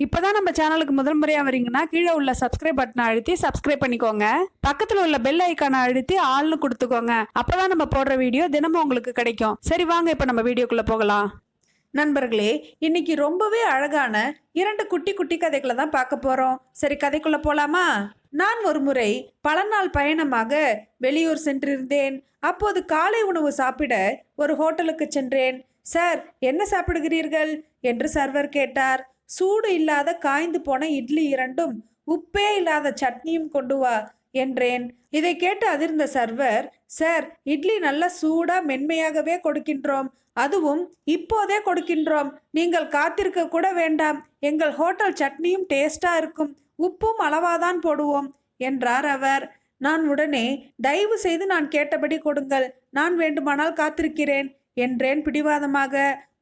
இப்பதான் நம்ம சேனலுக்கு முதல் முறையா வரீங்கன்னா கீழே உள்ள சப்ஸ்கிரைப் பட்டனை அழுத்தி சப்ஸ்கிரைப் பண்ணிக்கோங்க. பக்கத்துல உள்ள பெல் ஐக்கானை அழுத்தி ஆல்னு கொடுத்துக்கோங்க. அப்பதான் நம்ம போடுற வீடியோ தினமும் உங்களுக்கு கிடைக்கும். சரி வாங்க இப்ப நம்ம வீடியோக்குள்ள போகலாம். நண்பர்களே, இன்னைக்கு ரொம்பவே அழகான 2 குட்டி குட்டி கதைகளை தான் பார்க்க போறோம். சரி கதைக்குள்ள போலாமா? நான் ஒரு முறை பல நாள் பயணமாக வெளியூர் சென்றிருந்தேன். அப்போது காலை உணவு சாப்பிட ஒரு ஹோட்டலுக்கு சென்றேன். சார், என்ன சாப்பிடுகிறீர்கள் என்று சர்வர் கேட்டார். சூடு இல்லாத காய்ந்து போன இட்லி 2ம் உப்பே இல்லாத சட்னியும் கொண்டு வா என்றேன். இதை கேட்டு அதிர்ந்த சர்வர், சார், இட்லி நல்ல சூடா மென்மையாகவே கொடுக்கின்றோம், அதுவும் இப்போதே கொடுக்கின்றோம், நீங்கள் காத்திருக்க கூட வேண்டாம், எங்கள் ஹோட்டல் சட்னியும் டேஸ்டா இருக்கும், உப்பும் அளவாதான் போடுவோம் என்றார் அவர். நான் உடனே, தயவு செய்து நான் கேட்டபடி கொடுங்கள், நான் வேண்டுமானால் காத்திருக்கிறேன் என்றேன் பிடிவாதமாக.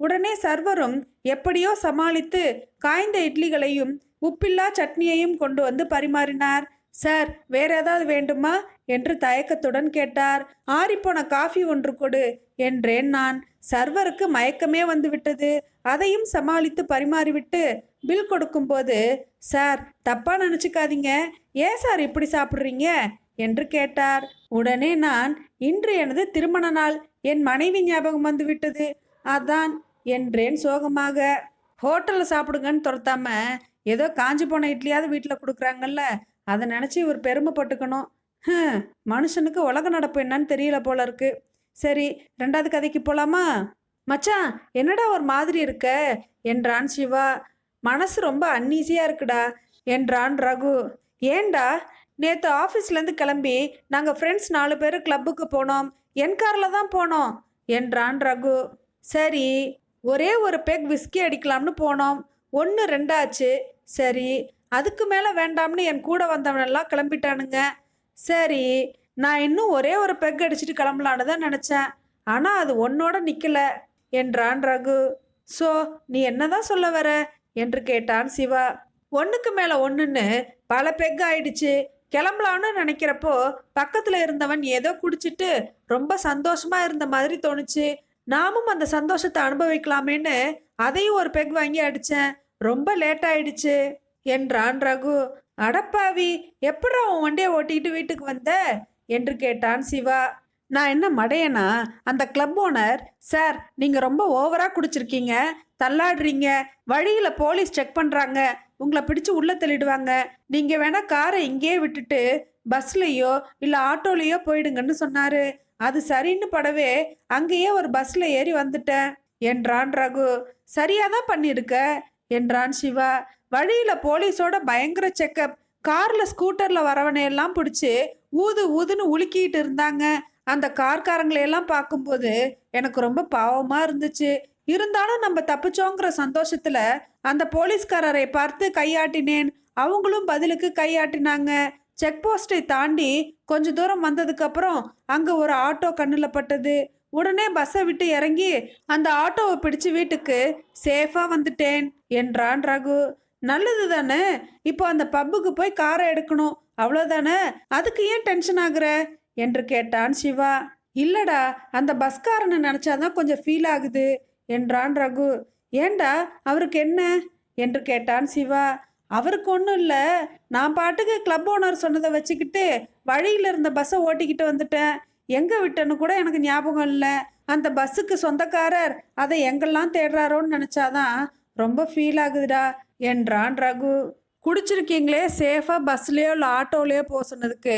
உடனே சர்வரும் எப்படியோ சமாளித்து காய்ந்த இட்லிகளையும் உப்பில்லா சட்னியையும் கொண்டு வந்து பரிமாறினார். சார், வேற ஏதாவது வேண்டுமா என்று தயக்கத்துடன் கேட்டார். ஆறிப்போன காஃபி ஒன்று கொடு என்றேன் நான். சர்வருக்கு மயக்கமே வந்து விட்டது. அதையும் சமாளித்து பரிமாறிவிட்டு பில் கொடுக்கும்போது, சார், தப்பா நினச்சிக்காதீங்க, ஏன் சார் இப்படி சாப்பிட்றீங்க என்று கேட்டார். உடனே நான், இன்று எனது திருமண நாள், என் மனைவி ஞாபகம் வந்து விட்டது, அதான் என்றேன் சோகமாக. ஹோட்டலில் சாப்பிடுங்கன்னு துரத்தாம ஏதோ காஞ்சி போன இட்லியாவது வீட்டில் கொடுக்குறாங்கல்ல, அதை நினச்சி இவர் பெருமைப்பட்டுக்கணும். மனுஷனுக்கு உலக நடப்பு என்னன்னு தெரியல போல இருக்கு. சரி, 2வது கதைக்கு போலாமா? மச்சான், என்னடா ஒரு மாதிரி இருக்க என்றான் சிவா. மனசு ரொம்ப அன்னீசியாக இருக்குடா என்றான் ரகு. ஏண்டா? நேற்று ஆஃபீஸ்லேருந்து கிளம்பி நாங்கள் ஃப்ரெண்ட்ஸ் 4 பேர் கிளப்புக்கு போனோம், என் காரில் தான் போனோம் என்றான் ரகு. சரி, ஒரே ஒரு பெக் விஸ்கி அடிக்கலாம்னு போனோம், 1 2 ஆச்சு. சரி, அதுக்கு மேலே வேண்டாம்னு என் கூட வந்தவனெல்லாம் கிளம்பிட்டானுங்க. சரி, நான் இன்னும் ஒரே ஒரு பெக் அடிச்சுட்டு கிளம்பலான்னு தான் நினச்சேன், ஆனால் அது ஒன்னோட நிற்கல என்றான் ரகு. ஸோ நீ என்னதான் சொல்ல வர என்று கேட்டான் சிவா. 1க்கு மேலே 1ன்னு பல பெக் ஆயிடுச்சு. கிளம்பலான்னு நினைக்கிறப்போ பக்கத்தில் இருந்தவன் ஏதோ குடிச்சிட்டு ரொம்ப சந்தோஷமா இருந்த மாதிரி தோணுச்சு. நாமும் அந்த சந்தோஷத்தை அனுபவிக்கலாமேன்னு அதையும் ஒரு பெக் வாங்கி அடித்தேன். ரொம்ப லேட் ஆயிடுச்சு என்றான் ரகு. அடப்பாவி, எப்படா உன் வண்டியை ஓட்டிக்கிட்டு வீட்டுக்கு வந்த என்று கேட்டான் சிவா. நான் என்ன மடையனா? அந்த கிளப் ஓனர், சார், நீங்கள் ரொம்ப ஓவராக குடிச்சிருக்கீங்க, தள்ளாடுறீங்க, வழியில் போலீஸ் செக் பண்ணுறாங்க, உங்களை பிடிச்சு உள்ளே தள்ளிடுவாங்க, நீங்கள் வேணா காரை இங்கேயே விட்டுட்டு பஸ்லையோ இல்லை ஆட்டோலையோ போயிடுங்கன்னு சொன்னார். அது சரின்னு படவே அங்கேயே ஒரு பஸ்ஸில் ஏறி வந்துட்டேன் என்றான் ரகு. சரியாக தான் பண்ணியிருக்க என்றான் சிவா. வழியில் போலீஸோட பயங்கர செக்கப், காரில் ஸ்கூட்டரில் வரவனையெல்லாம் பிடிச்சி ஊது ஊதுன்னு உலுக்கிட்டு இருந்தாங்க. அந்த கார்காரங்களையெல்லாம் பார்க்கும்போது எனக்கு ரொம்ப பாவமாக இருந்துச்சு. இருந்தாலும் நம்ம தப்பிச்சோங்கிற சந்தோஷத்தில் அந்த போலீஸ்காரரை பார்த்து கையாட்டினேன். அவங்களும் பதிலுக்கு கையாட்டினாங்க. செக் போஸ்ட்டை தாண்டி கொஞ்ச தூரம் வந்ததுக்கப்புறம் அங்கே ஒரு ஆட்டோ கண்ணில் பட்டது. உடனே பஸ்ஸை விட்டு இறங்கி அந்த ஆட்டோவை பிடிச்சு வீட்டுக்கு சேஃபாக வந்துட்டேன் என்றான் ரகு. நல்லது தானே, இப்போ அந்த பப்புக்கு போய் காரை எடுக்கணும், அவ்வளோதானே, அதுக்கு ஏன் டென்ஷன் ஆகுற என்று கேட்டான் சிவா. இல்லடா, அந்த பஸ்காரனை நினச்சாதான் கொஞ்சம் ஃபீல் ஆகுது என்றான் ரகு. ஏண்டா, அவருக்கு என்ன என்று கேட்டான் சிவா. அவருக்கு ஒன்றும் இல்லை, நான் பாட்டுக்கு கிளப் ஓனர் சொன்னதை வச்சுக்கிட்டு வழியில் இருந்த பஸ்ஸை ஓட்டிக்கிட்டு வந்துட்டேன். எங்கே விட்டேன்னு கூட எனக்கு ஞாபகம் இல்லை. அந்த பஸ்ஸுக்கு சொந்தக்காரர் அதை எங்கெல்லாம் தேடுறாரோன்னு நினச்சாதான் ரொம்ப ஃபீல் ஆகுதுடா என்றான் ரகு. குடிச்சிருக்கீங்களே, சேஃபாக பஸ்லேயோ இல்லை ஆட்டோலையோ போக சொன்னதுக்கு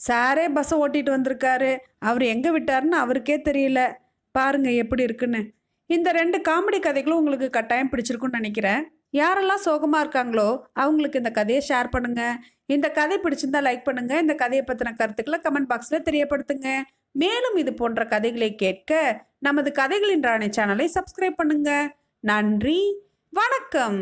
சாரே பஸ்ஸை ஓட்டிகிட்டு வந்திருக்காரு. அவர் எங்கே விட்டாருன்னு அவருக்கே தெரியல. பாருங்க எப்படி இருக்குன்னு. இந்த 2 காமெடி கதைகளும் உங்களுக்கு கட்டாயம் பிடிச்சிருக்குன்னு நினைக்கிறேன். யாரெல்லாம் சோகமாக இருக்காங்களோ அவங்களுக்கு இந்த கதையை ஷேர் பண்ணுங்கள். இந்த கதை பிடிச்சிருந்தா லைக் பண்ணுங்கள். இந்த கதையை பற்றின கருத்துக்களை கமெண்ட் பாக்ஸில் தெரியப்படுத்துங்க. மேலும் இது போன்ற கதைகளை கேட்க நமது கதைகளின் ராணி சேனலை சப்ஸ்கிரைப் பண்ணுங்க. நன்றி, வணக்கம்.